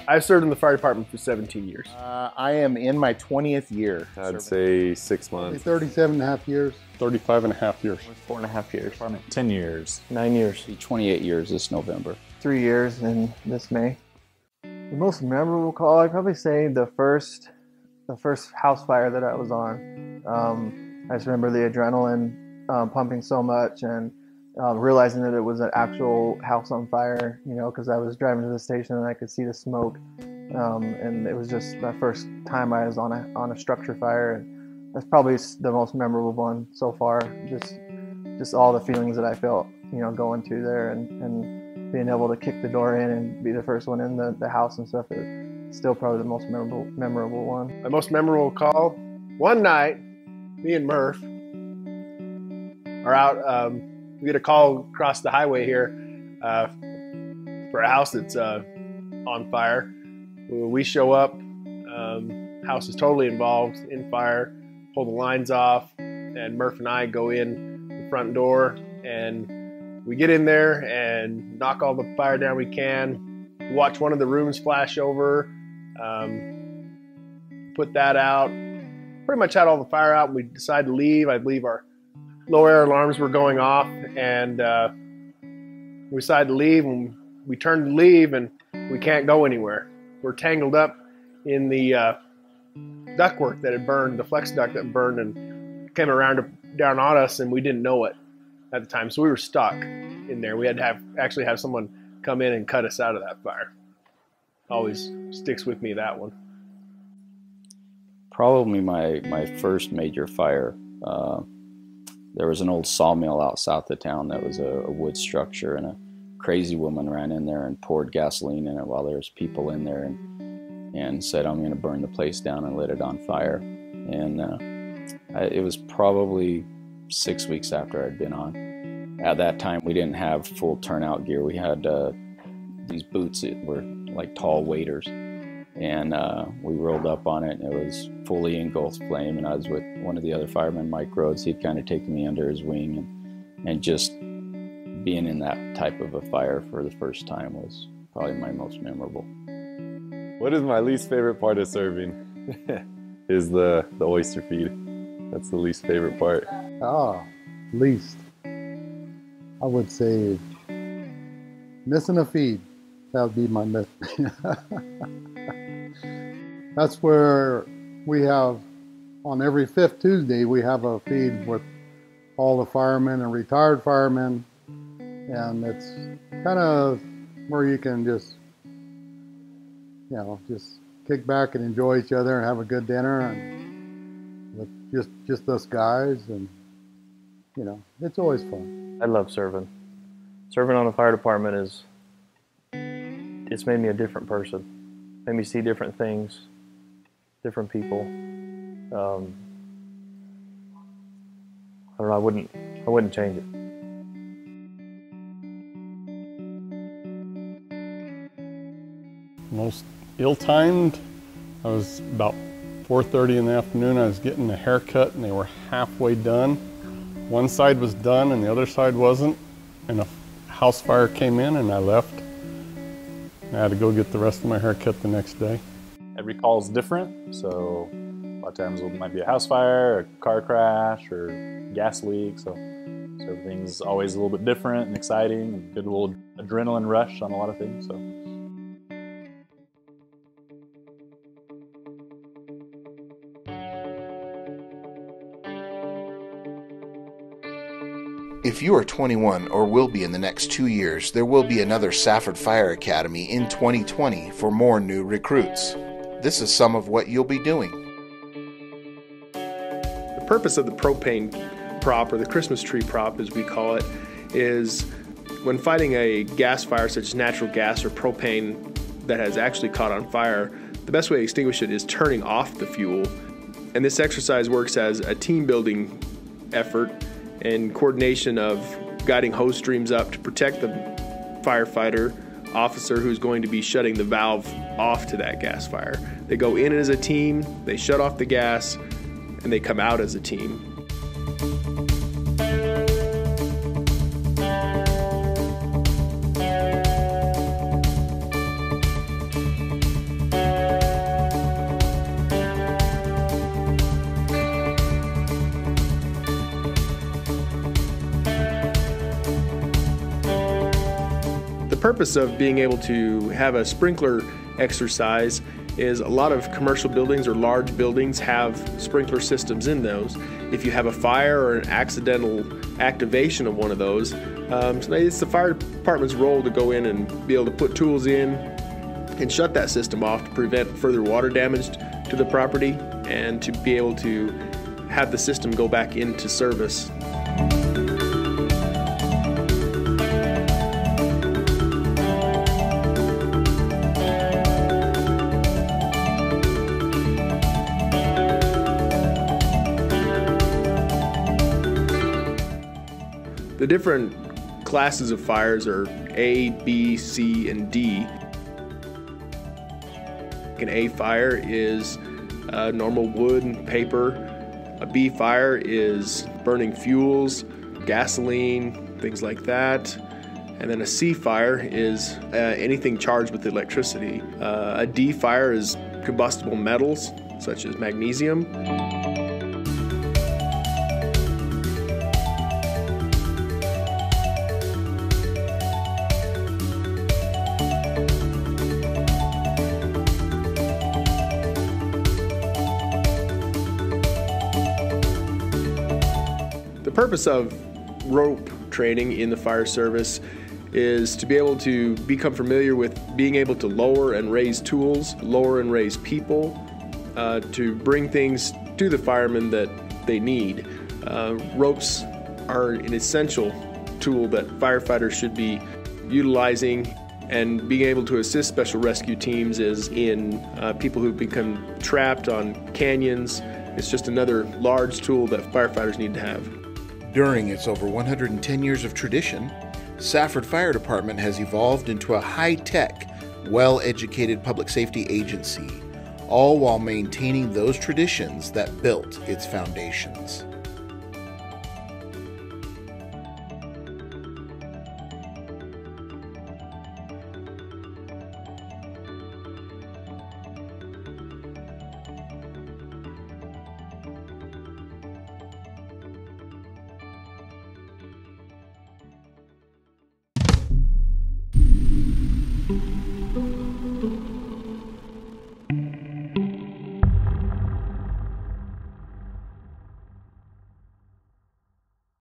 I've served in the fire department for 17 years. I am in my 20th year. I'd say 6 months. 37 and a half years. 35 and a half years. 4.5 years. 10 years. 9 years. 28 years this November. 3 years in this May. The most memorable call, I'd probably say the first house fire that I was on. I just remember the adrenaline pumping so much, and realizing that it was an actual house on fire, you know, because I was driving to the station and I could see the smoke. And it was just my first time I was on a structure fire. And that's probably the most memorable one so far. Just all the feelings that I felt, you know, going to there and being able to kick the door in and be the first one in the house and stuff. It's still probably the most memorable one. My most memorable call, one night, me and Murph are out. We get a call across the highway here for a house that's on fire. We show up, house is totally involved in fire, pull the lines off, and Murph and I go in the front door, and we get in there and knock all the fire down we can, watch one of the rooms flash over, put that out, pretty much had all the fire out, and we decided to leave. I believe our low air alarms were going off, and we decided to leave, and we turned to leave, and we can't go anywhere. We're tangled up in the ductwork that had burned, the flex duct that burned and came down on us, and we didn't know it at the time. So we were stuck in there. We had to actually have someone come in and cut us out of that fire. Always sticks with me, that one. Probably my first major fire. There was an old sawmill out south of town that was a wood structure, and a crazy woman ran in there and poured gasoline in it while there was people in there and said, "I'm going to burn the place down," and lit it on fire. And it was probably 6 weeks after I'd been on. At that time, we didn't have full turnout gear. We had these boots that were like tall waders. And we rolled up on it, and it was fully engulfed flame. And I was with one of the other firemen, Mike Rhodes. He'd kind of taken me under his wing, and just being in that type of a fire for the first time was probably my most memorable. What is my least favorite part of serving? Is the oyster feed. That's the least favorite part. Least. I would say missing a feed. That would be my myth. That's where we have, on every 5th Tuesday, we have a feed with all the firemen and retired firemen. And it's kind of where you can just, you know, just kick back and enjoy each other and have a good dinner, and with just us guys, and you know, it's always fun. I love serving. Serving on the fire department it's made me a different person. Made me see different things, different people. I don't know, I wouldn't change it. Most ill-timed, I was about 4:30 in the afternoon. I was getting a haircut, and they were halfway done. One side was done and the other side wasn't, and a house fire came in, and I left. I had to go get the rest of my haircut the next day. Every call is different, so a lot of times it might be a house fire, a car crash, or gas leak, so everything's always a little bit different and exciting, and good little adrenaline rush on a lot of things. So. If you are 21 or will be in the next 2 years, there will be another Safford Fire Academy in 2020 for more new recruits. This is some of what you'll be doing. The purpose of the propane prop, or the Christmas tree prop as we call it, is when fighting a gas fire such as natural gas or propane that has actually caught on fire, the best way to extinguish it is turning off the fuel. And this exercise works as a team building effort and coordination of guiding hose streams up to protect the firefighter officer who's going to be shutting the valve off to that gas fire. They go in as a team, they shut off the gas, and they come out as a team. purpose of being able to have a sprinkler exercise is a lot of commercial buildings or large buildings have sprinkler systems in those. If you have a fire or an accidental activation of one of those, so it's the fire department's role to go in and be able to put tools in and shut that system off to prevent further water damage to the property and to be able to have the system go back into service. The different classes of fires are A, B, C, and D. An A fire is normal wood and paper. A B fire is burning fuels, gasoline, things like that. And then a C fire is anything charged with electricity. A D fire is combustible metals, such as magnesium. The purpose of rope training in the fire service is to be able to become familiar with being able to lower and raise tools, lower and raise people, to bring things to the firemen that they need. Ropes are an essential tool that firefighters should be utilizing, and being able to assist special rescue teams is in people who've become trapped on canyons. It's just another large tool that firefighters need to have. During its over 110 years of tradition, Safford Fire Department has evolved into a high-tech, well-educated public safety agency, all while maintaining those traditions that built its foundations.